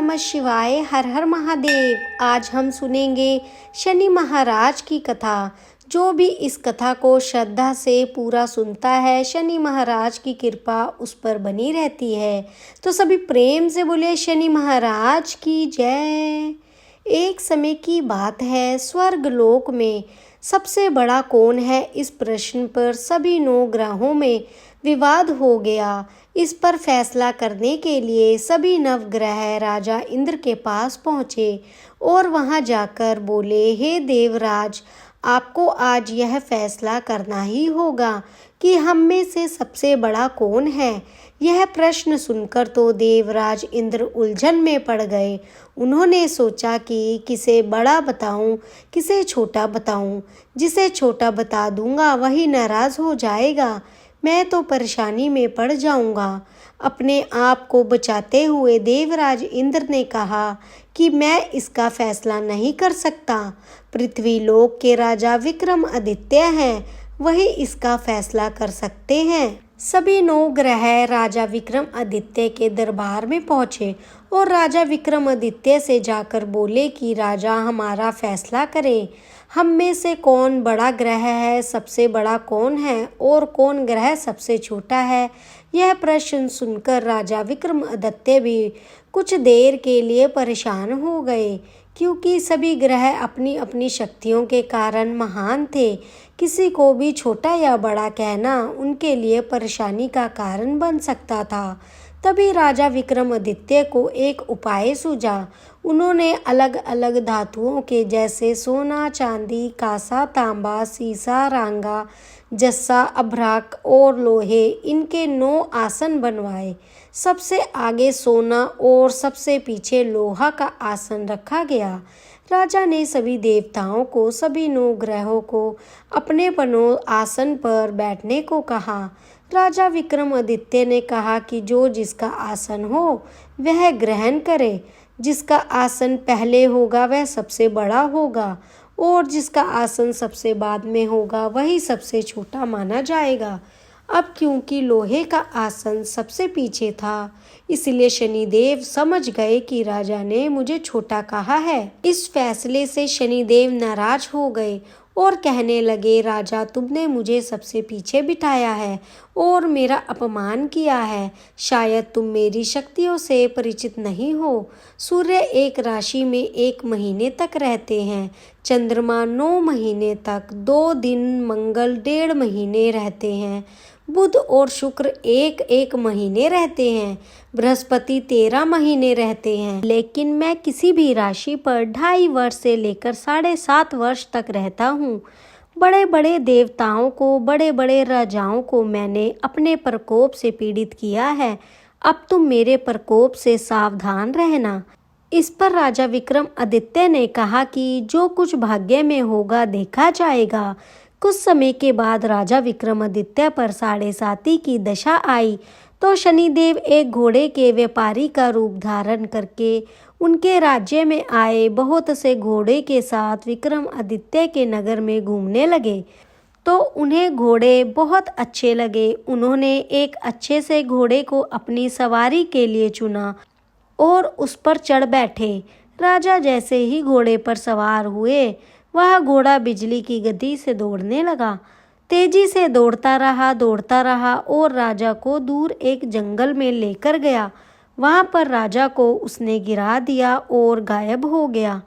नमः शिवाय। हर हर महादेव। आज हम सुनेंगे शनि महाराज की कथा। जो भी इस कथा को श्रद्धा से पूरा सुनता है, शनि महाराज की कृपा उस पर बनी रहती है। तो सभी प्रेम से बोले शनि महाराज की जय। एक समय की बात है, स्वर्ग लोक में सबसे बड़ा कौन है, इस प्रश्न पर सभी 9 ग्रहों में विवाद हो गया। इस पर फैसला करने के लिए सभी नवग्रह राजा इंद्र के पास पहुँचे और वहां जाकर बोले, हे देवराज, आपको आज यह फैसला करना ही होगा कि हम में से सबसे बड़ा कौन है। यह प्रश्न सुनकर तो देवराज इंद्र उलझन में पड़ गए। उन्होंने सोचा कि किसे बड़ा बताऊं, किसे छोटा बताऊं। जिसे छोटा बता दूंगा वही नाराज हो जाएगा, मैं तो परेशानी में पड़ जाऊंगा। अपने आप को बचाते हुए देवराज इंद्र ने कहा कि मैं इसका फैसला नहीं कर सकता। पृथ्वी लोक के राजा विक्रमादित्य हैं, वही इसका फैसला कर सकते हैं। सभी 9 ग्रह राजा विक्रमादित्य के दरबार में पहुंचे और राजा विक्रमादित्य से जाकर बोले कि राजा, हमारा फैसला करें। हम में से कौन बड़ा ग्रह है, सबसे बड़ा कौन है और कौन ग्रह सबसे छोटा है। यह प्रश्न सुनकर राजा विक्रमादित्य भी कुछ देर के लिए परेशान हो गए, क्योंकि सभी ग्रह अपनी अपनी शक्तियों के कारण महान थे। किसी को भी छोटा या बड़ा कहना उनके लिए परेशानी का कारण बन सकता था। तभी राजा विक्रमादित्य को एक उपाय सूझा। उन्होंने अलग अलग धातुओं के जैसे सोना, चांदी, कांसा, तांबा, सीसा, रांगा, जस्सा, अभ्रक और लोहे, इनके 9 आसन बनवाए। सबसे आगे सोना और सबसे पीछे लोहा का आसन रखा गया। राजा ने सभी देवताओं को, सभी 9 ग्रहों को अपने पनों आसन पर बैठने को कहा। राजा विक्रमादित्य ने कहा कि जो जिसका आसन हो वह ग्रहण करे। जिसका आसन पहले होगा वह सबसे बड़ा होगा और जिसका आसन सबसे बाद में होगा वही सबसे छोटा माना जाएगा। अब क्योंकि लोहे का आसन सबसे पीछे था, इसलिए शनिदेव समझ गए कि राजा ने मुझे छोटा कहा है। इस फैसले से शनिदेव नाराज हो गए और कहने लगे, राजा, तुमने मुझे सबसे पीछे बिठाया है और मेरा अपमान किया है। शायद तुम मेरी शक्तियों से परिचित नहीं हो। सूर्य एक राशि में 1 महीने तक रहते हैं, चंद्रमा 9 महीने तक, 2 दिन, मंगल 1.5 महीने रहते हैं, बुध और शुक्र 1 महीने रहते हैं, बृहस्पति 13 महीने रहते हैं। लेकिन मैं किसी भी राशि पर 2.5 वर्ष से लेकर 7.5 वर्ष तक रहता हूँ। बड़े बड़े देवताओं को, बड़े बड़े राजाओं को मैंने अपने प्रकोप से पीड़ित किया है। अब तुम मेरे प्रकोप से सावधान रहना। इस पर राजा विक्रमादित्य ने कहा कि जो कुछ भाग्य में होगा देखा जाएगा। कुछ समय के बाद राजा विक्रमादित्य पर 7.5 की दशा आई तो शनिदेव एक घोड़े के व्यापारी का रूप धारण करके उनके राज्य में आए। बहुत से घोड़े के साथ विक्रमादित्य के नगर में घूमने लगे तो उन्हें घोड़े बहुत अच्छे लगे। उन्होंने एक अच्छे से घोड़े को अपनी सवारी के लिए चुना और उस पर चढ़ बैठे। राजा जैसे ही घोड़े पर सवार हुए, वह घोड़ा बिजली की गति से दौड़ने लगा। तेजी से दौड़ता रहा और राजा को दूर एक जंगल में लेकर गया। वहां पर राजा को उसने गिरा दिया और गायब हो गया।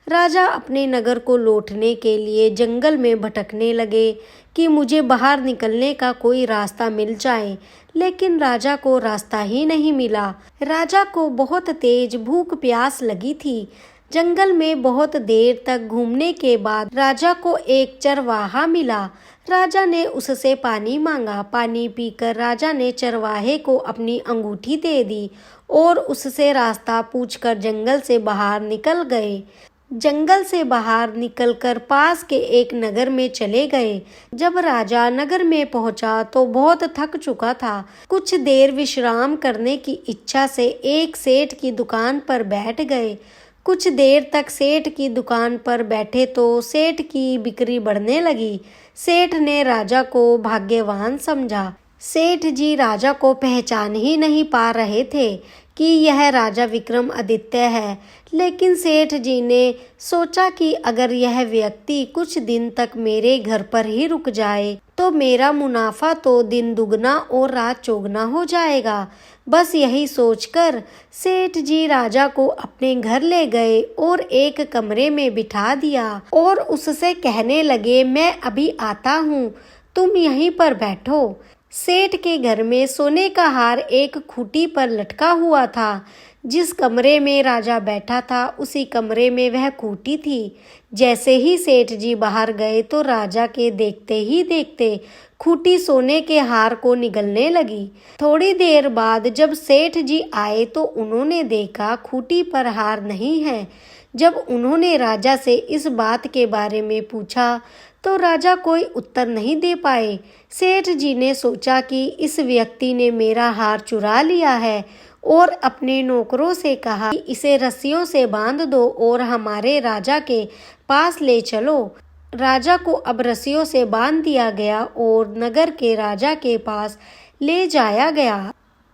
राजा अपने नगर को लौटने के लिए जंगल में भटकने लगे कि मुझे बाहर निकलने का कोई रास्ता मिल जाए, लेकिन राजा को रास्ता ही नहीं मिला। राजा को बहुत तेज भूख प्यास लगी थी। जंगल में बहुत देर तक घूमने के बाद राजा को एक चरवाहा मिला। राजा ने उससे पानी मांगा। पानी पीकर राजा ने चरवाहे को अपनी अंगूठी दे दी और उससे रास्ता पूछकर जंगल से बाहर निकल गए। जंगल से बाहर निकलकर पास के एक नगर में चले गए। जब राजा नगर में पहुंचा तो बहुत थक चुका था। कुछ देर विश्राम करने की इच्छा से एक सेठ की दुकान पर बैठ गए। कुछ देर तक सेठ की दुकान पर बैठे तो सेठ की बिक्री बढ़ने लगी। सेठ ने राजा को भाग्यवान समझा। सेठ जी राजा को पहचान ही नहीं पा रहे थे, कि यह राजा विक्रमादित्य है, लेकिन सेठ जी ने सोचा कि अगर यह व्यक्ति कुछ दिन तक मेरे घर पर ही रुक जाए तो मेरा मुनाफा तो दिन दुगना और रात चौगुना हो जाएगा। बस यही सोचकर सेठ जी राजा को अपने घर ले गए और एक कमरे में बिठा दिया और उससे कहने लगे, मैं अभी आता हूँ, तुम यहीं पर बैठो। सेठ के घर में सोने का हार एक खूंटी पर लटका हुआ था। जिस कमरे में राजा बैठा था उसी कमरे में वह खूंटी थी। जैसे ही सेठ जी बाहर गए तो राजा के देखते ही देखते खूंटी सोने के हार को निगलने लगी। थोड़ी देर बाद जब सेठ जी आए तो उन्होंने देखा खूंटी पर हार नहीं है। जब उन्होंने राजा से इस बात के बारे में पूछा तो राजा कोई उत्तर नहीं दे पाए। सेठ जी ने सोचा कि इस व्यक्ति ने मेरा हार चुरा लिया है और अपने नौकरों से कहा कि इसे रस्सियों से बांध दो और हमारे राजा के पास ले चलो। राजा को अब रस्सियों से बांध दिया गया और नगर के राजा के पास ले जाया गया।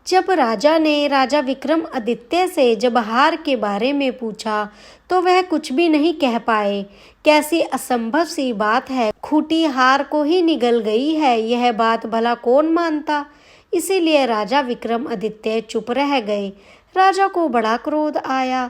जब राजा ने राजा विक्रमादित्य से जब हार के बारे में पूछा तो वह कुछ भी नहीं कह पाए। कैसी असंभव सी बात है, खूंटी हार को ही निगल गई है, यह बात भला कौन मानता। इसीलिए राजा विक्रमादित्य चुप रह गए। राजा को बड़ा क्रोध आया।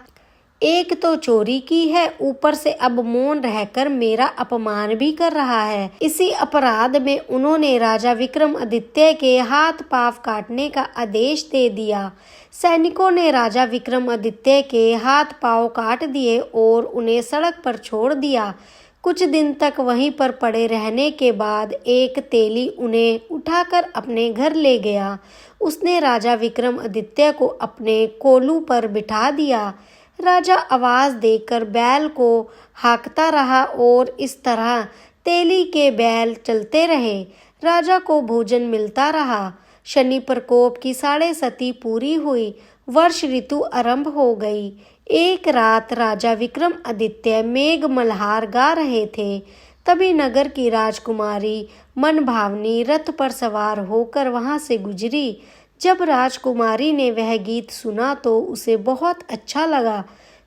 एक तो चोरी की है, ऊपर से अब मौन रहकर मेरा अपमान भी कर रहा है। इसी अपराध में उन्होंने राजा विक्रमादित्य के हाथ पांव काटने का आदेश दे दिया। सैनिकों ने राजा विक्रमादित्य के हाथ पांव काट दिए और उन्हें सड़क पर छोड़ दिया। कुछ दिन तक वहीं पर पड़े रहने के बाद एक तेली उन्हें उठाकर अपने घर ले गया। उसने राजा विक्रमादित्य को अपने कोलू पर बिठा दिया। राजा आवाज देकर बैल को हाँकता रहा और इस तरह तेली के बैल चलते रहे। राजा को भोजन मिलता रहा। शनि प्रकोप की 7.5 पूरी हुई। वर्ष ऋतु आरंभ हो गई। एक रात राजा विक्रमादित्य मेघ मल्हार गा रहे थे। तभी नगर की राजकुमारी मनभावनी रथ पर सवार होकर वहां से गुजरी। जब राजकुमारी ने वह गीत सुना तो उसे बहुत अच्छा लगा।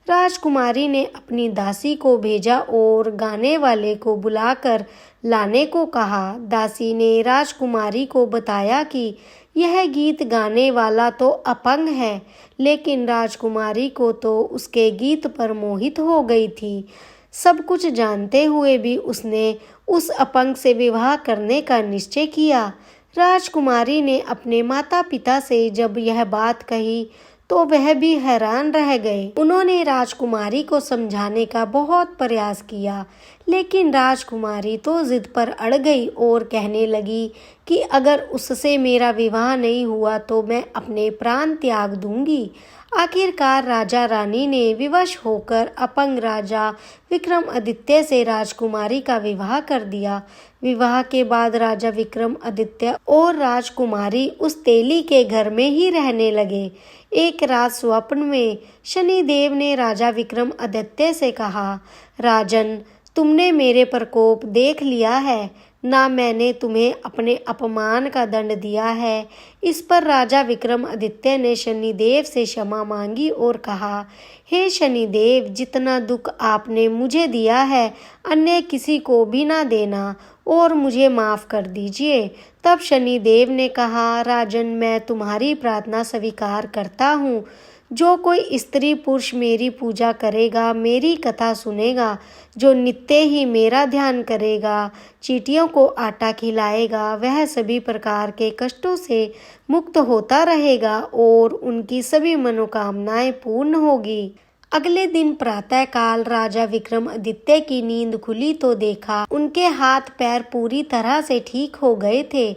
राजकुमारी ने अपनी दासी को भेजा और गाने वाले को बुलाकर लाने को कहा। दासी ने राजकुमारी को बताया कि यह गीत गाने वाला तो अपंग है, लेकिन राजकुमारी को तो उसके गीत पर मोहित हो गई थी। सब कुछ जानते हुए भी उसने उस अपंग से विवाह करने का निश्चय किया। राजकुमारी ने अपने माता पिता से जब यह बात कही तो वह भी हैरान रह गए। उन्होंने राजकुमारी को समझाने का बहुत प्रयास किया, लेकिन राजकुमारी तो जिद पर अड़ गई और कहने लगी कि अगर उससे मेरा विवाह नहीं हुआ तो मैं अपने प्राण त्याग दूंगी। आखिरकार राजा रानी ने विवश होकर अपंग राजा विक्रमादित्य से राजकुमारी का विवाह कर दिया। विवाह के बाद राजा विक्रमादित्य और राजकुमारी उस तेली के घर में ही रहने लगे। एक रात स्वप्न में शनिदेव ने राजा विक्रमादित्य से कहा, राजन, तुमने मेरे प्रकोप देख लिया है, ना मैंने तुम्हें अपने अपमान का दंड दिया है। इस पर राजा विक्रमादित्य ने शनिदेव से क्षमा मांगी और कहा, हे शनिदेव, जितना दुख आपने मुझे दिया है अन्य किसी को भी ना देना और मुझे माफ कर दीजिए। तब शनिदेव ने कहा, राजन, मैं तुम्हारी प्रार्थना स्वीकार करता हूँ। जो कोई स्त्री पुरुष मेरी पूजा करेगा, मेरी कथा सुनेगा, जो नित्य ही मेरा ध्यान करेगा, चींटियों को आटा खिलाएगा, वह सभी प्रकार के कष्टों से मुक्त होता रहेगा और उनकी सभी मनोकामनाएं पूर्ण होगी। अगले दिन प्रातः काल राजा विक्रमादित्य की नींद खुली तो देखा उनके हाथ पैर पूरी तरह से ठीक हो गए थे।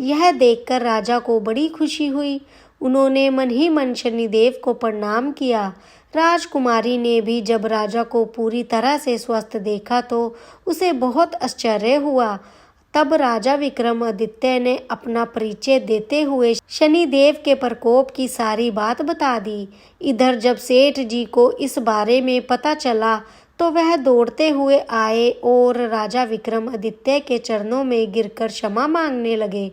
यह देखकर राजा को बड़ी खुशी हुई। उन्होंने मन ही मन शनिदेव को प्रणाम किया। राजकुमारी ने भी जब राजा को पूरी तरह से स्वस्थ देखा तो उसे बहुत आश्चर्य हुआ। तब राजा विक्रमादित्य ने अपना परिचय देते हुए शनिदेव के प्रकोप की सारी बात बता दी। इधर जब सेठ जी को इस बारे में पता चला तो वह दौड़ते हुए आए और राजा विक्रमादित्य के चरणों में गिरकर क्षमा मांगने लगे।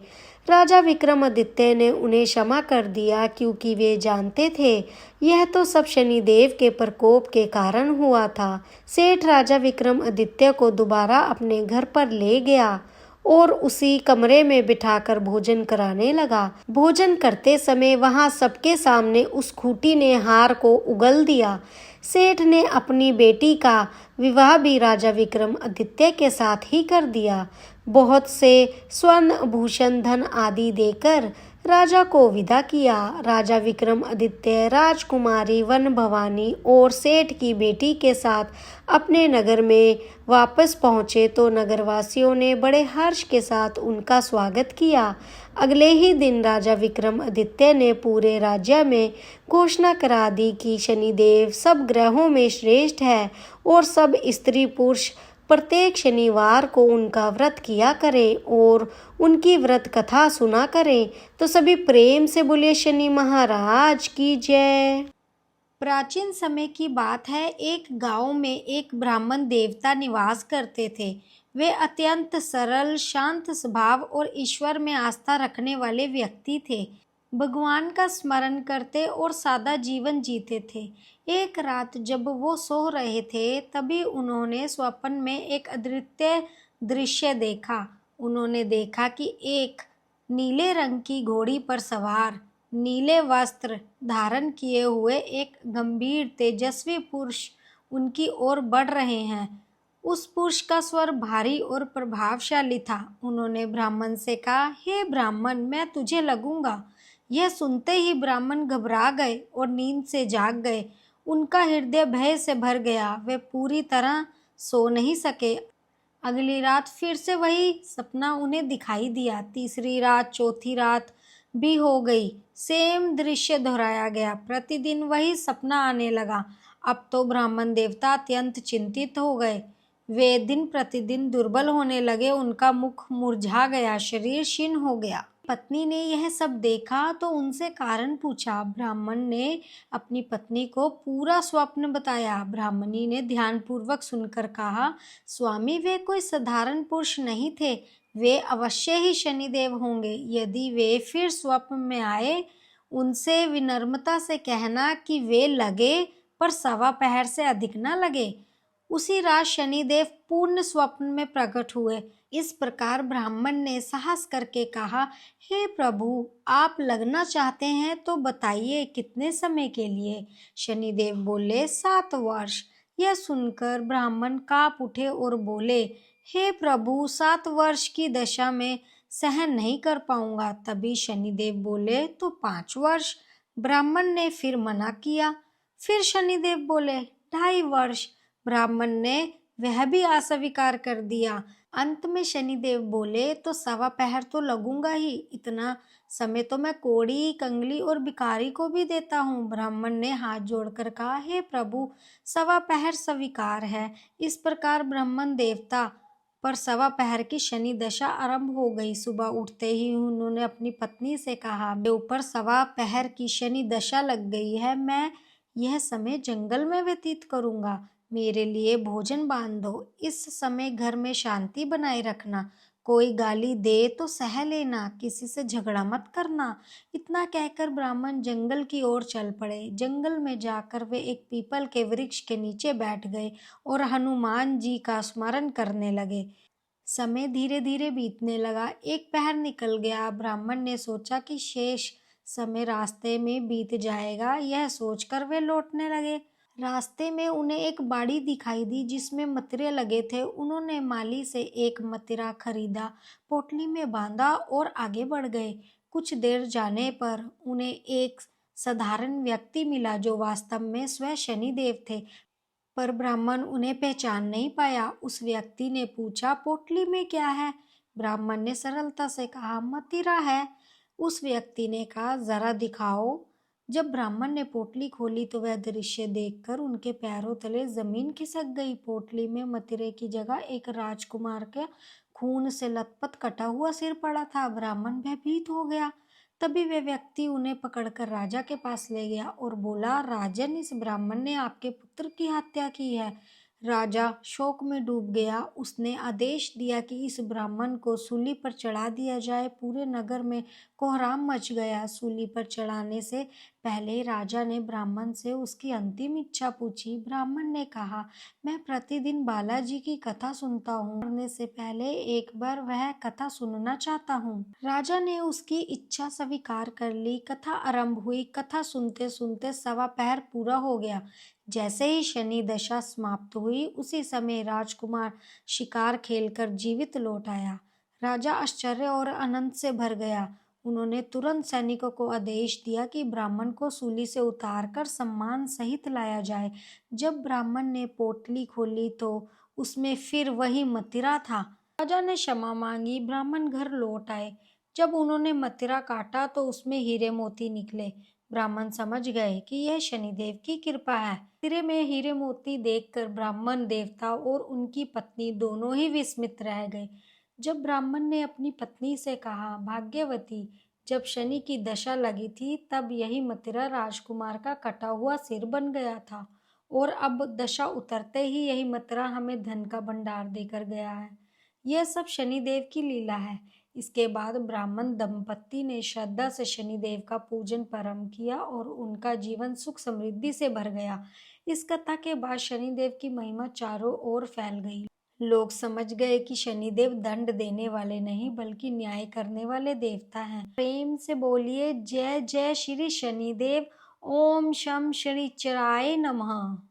राजा विक्रमादित्य ने उन्हें क्षमा कर दिया क्योंकि वे जानते थे यह तो सब शनिदेव के प्रकोप के कारण हुआ था। सेठ राजा विक्रमादित्य को दोबारा अपने घर पर ले गया और उसी कमरे में बिठाकर भोजन कराने लगा। भोजन करते समय वहां सबके सामने उस खूंटी ने हार को उगल दिया। सेठ ने अपनी बेटी का विवाह भी राजा विक्रमादित्य के साथ ही कर दिया। बहुत से स्वर्ण आभूषण धन आदि देकर राजा को विदा किया। राजा विक्रमादित्य राजकुमारी वन भवानी और सेठ की बेटी के साथ अपने नगर में वापस पहुँचे तो नगरवासियों ने बड़े हर्ष के साथ उनका स्वागत किया। अगले ही दिन राजा विक्रमादित्य ने पूरे राज्य में घोषणा करा दी कि शनिदेव सब ग्रहों में श्रेष्ठ है और सब स्त्री पुरुष प्रत्येक शनिवार को उनका व्रत किया करें और उनकी व्रत कथा सुना करें। तो सभी प्रेम से बोले शनि महाराज की जय। प्राचीन समय की बात है, एक गांव में एक ब्राह्मण देवता निवास करते थे। वे अत्यंत सरल, शांत स्वभाव और ईश्वर में आस्था रखने वाले व्यक्ति थे। भगवान का स्मरण करते और सादा जीवन जीते थे। एक रात जब वो सो रहे थे तभी उन्होंने स्वप्न में एक अद्वितीय दृश्य देखा। उन्होंने देखा कि एक नीले रंग की घोड़ी पर सवार, नीले वस्त्र धारण किए हुए एक गंभीर तेजस्वी पुरुष उनकी ओर बढ़ रहे हैं। उस पुरुष का स्वर भारी और प्रभावशाली था। उन्होंने ब्राह्मण से कहा, हे ब्राह्मण, मैं तुझे लगूंगा। यह सुनते ही ब्राह्मण घबरा गए और नींद से जाग गए। उनका हृदय भय से भर गया। वे पूरी तरह सो नहीं सके। अगली रात फिर से वही सपना उन्हें दिखाई दिया। तीसरी रात, चौथी रात भी हो गई, सेम दृश्य दोहराया गया। प्रतिदिन वही सपना आने लगा। अब तो ब्राह्मण देवता अत्यंत चिंतित हो गए। वे दिन प्रतिदिन दुर्बल होने लगे। उनका मुख मुरझा गया, शरीर क्षीण हो गया। पत्नी ने यह सब देखा तो उनसे कारण पूछा। ब्राह्मण ने अपनी पत्नी को पूरा स्वप्न बताया। ब्राह्मणी ने ध्यानपूर्वक सुनकर कहा, स्वामी, वे कोई साधारण पुरुष नहीं थे। वे अवश्य ही शनिदेव होंगे। यदि वे फिर स्वप्न में आए, उनसे विनम्रता से कहना कि वे लगे पर सवा पहर से अधिक न लगे। उसी रात शनिदेव पूर्ण स्वप्न में प्रकट हुए। इस प्रकार ब्राह्मण ने साहस करके कहा, हे प्रभु, आप लगना चाहते हैं तो बताइए कितने समय के लिए। शनिदेव बोले, 7 वर्ष। यह सुनकर ब्राह्मण कांप उठे और बोले, हे प्रभु, 7 वर्ष की दशा में सहन नहीं कर पाऊंगा। तभी शनिदेव बोले, तो 5 वर्ष। ब्राह्मण ने फिर मना किया। फिर शनिदेव बोले, 2.5 वर्ष। ब्राह्मण ने वह भी अस्वीकार कर दिया। अंत में शनिदेव बोले, तो सवा पहर तो लगूंगा ही। इतना समय तो मैं कोढ़ी, कंगली और भिखारी को भी देता हूँ। ब्राह्मण ने हाथ जोड़कर कहा, हे प्रभु, सवा पहर स्वीकार है। इस प्रकार ब्राह्मण देवता पर सवा पहर की शनि दशा आरंभ हो गई। सुबह उठते ही उन्होंने अपनी पत्नी से कहा, मेरे ऊपर सवा पहर की शनि दशा लग गई है। मैं यह समय जंगल में व्यतीत करूंगा। मेरे लिए भोजन बांध दो। इस समय घर में शांति बनाए रखना। कोई गाली दे तो सह लेना, किसी से झगड़ा मत करना। इतना कहकर ब्राह्मण जंगल की ओर चल पड़े। जंगल में जाकर वे एक पीपल के वृक्ष के नीचे बैठ गए और हनुमान जी का स्मरण करने लगे। समय धीरे धीरे बीतने लगा। एक पहर निकल गया। ब्राह्मण ने सोचा कि शेष समय रास्ते में बीत जाएगा। यह सोचकर वे लौटने लगे। रास्ते में उन्हें एक बाड़ी दिखाई दी जिसमें मतिरे लगे थे। उन्होंने माली से एक मतिरा खरीदा, पोटली में बांधा और आगे बढ़ गए। कुछ देर जाने पर उन्हें एक साधारण व्यक्ति मिला जो वास्तव में स्वयं शनिदेव थे, पर ब्राह्मण उन्हें पहचान नहीं पाया। उस व्यक्ति ने पूछा, पोटली में क्या है? ब्राह्मण ने सरलता से कहा, मतिरा है। उस व्यक्ति ने कहा, जरा दिखाओ। जब ब्राह्मण ने पोटली खोली तो वह दृश्य देखकर उनके पैरों तले जमीन खिसक गई। पोटली में मतिरे की जगह एक राजकुमार के खून से लथपथ कटा हुआ सिर पड़ा था। ब्राह्मण भयभीत हो गया। तभी वह व्यक्ति उन्हें पकड़कर राजा के पास ले गया और बोला, राजन, इस ब्राह्मण ने आपके पुत्र की हत्या की है। राजा शोक में डूब गया। उसने आदेश दिया कि इस ब्राह्मण को सूली पर चढ़ा दिया जाए। पूरे नगर में कोहराम मच गया। सूली पर चढ़ाने से पहले राजा ने ब्राह्मण से उसकी अंतिम इच्छा पूछी। ब्राह्मण ने कहा, मैं प्रतिदिन बालाजी की कथा सुनता हूँ। मरने से पहले एक बार वह कथा सुनना चाहता हूँ। राजा ने उसकी इच्छा स्वीकार कर ली। कथा आरंभ हुई। कथा सुनते सुनते सवा पहर पूरा हो गया। जैसे ही शनि दशा समाप्त हुई, उसी समय राजकुमार शिकार खेलकर जीवित लौट आया। राजा आश्चर्य और आनंद से भर गया। उन्होंने तुरंत सैनिकों को आदेश दिया कि ब्राह्मण को सूली से उतारकर सम्मान सहित लाया जाए। जब ब्राह्मण ने पोटली खोली तो उसमें फिर वही मदिरा था। राजा ने क्षमा मांगी। ब्राह्मण घर लौट आए। जब उन्होंने मदिरा काटा तो उसमें हीरे मोती निकले। ब्राह्मण समझ गए कि यह शनिदेव की कृपा है। मदिरे में हीरे मोती देखकर ब्राह्मण देवता और उनकी पत्नी दोनों ही विस्मित रह गए। जब ब्राह्मण ने अपनी पत्नी से कहा, भाग्यवती, जब शनि की दशा लगी थी तब यही मदिरा राजकुमार का कटा हुआ सिर बन गया था और अब दशा उतरते ही यही मदिरा हमें धन का भंडार देकर गया है। यह सब शनिदेव की लीला है। इसके बाद ब्राह्मण दंपत्ति ने श्रद्धा से शनिदेव का पूजन प्रारंभ किया और उनका जीवन सुख समृद्धि से भर गया। इस कथा के बाद शनिदेव की महिमा चारों ओर फैल गई। लोग समझ गए कि शनिदेव दंड देने वाले नहीं बल्कि न्याय करने वाले देवता हैं। प्रेम से बोलिए जय जय श्री शनिदेव। ओम शम शनिचराय नमः।